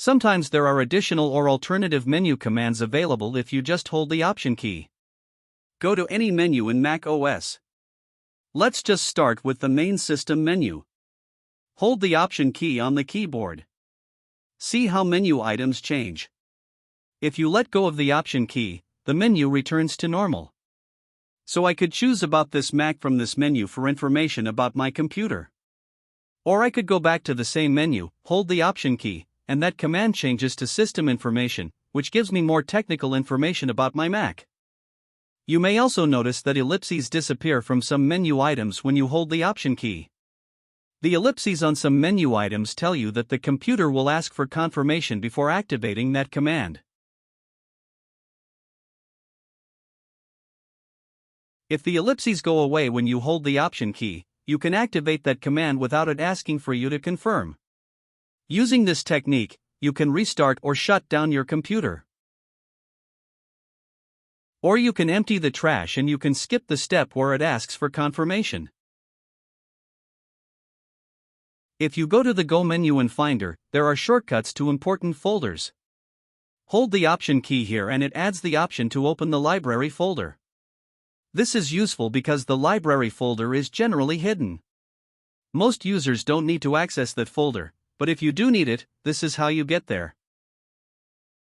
Sometimes there are additional or alternative menu commands available if you just hold the Option key. Go to any menu in macOS. Let's just start with the main system menu. Hold the Option key on the keyboard. See how menu items change. If you let go of the Option key, the menu returns to normal. So I could choose about this Mac from this menu for information about my computer. Or I could go back to the same menu, hold the Option key, and that command changes to System Information, which gives me more technical information about my Mac. You may also notice that ellipses disappear from some menu items when you hold the Option key. The ellipses on some menu items tell you that the computer will ask for confirmation before activating that command. If the ellipses go away when you hold the Option key, you can activate that command without it asking for you to confirm. Using this technique, you can restart or shut down your computer. Or you can empty the trash and you can skip the step where it asks for confirmation. If you go to the Go menu in Finder, there are shortcuts to important folders. Hold the Option key here and it adds the option to open the library folder. This is useful because the library folder is generally hidden. Most users don't need to access that folder, but if you do need it, this is how you get there.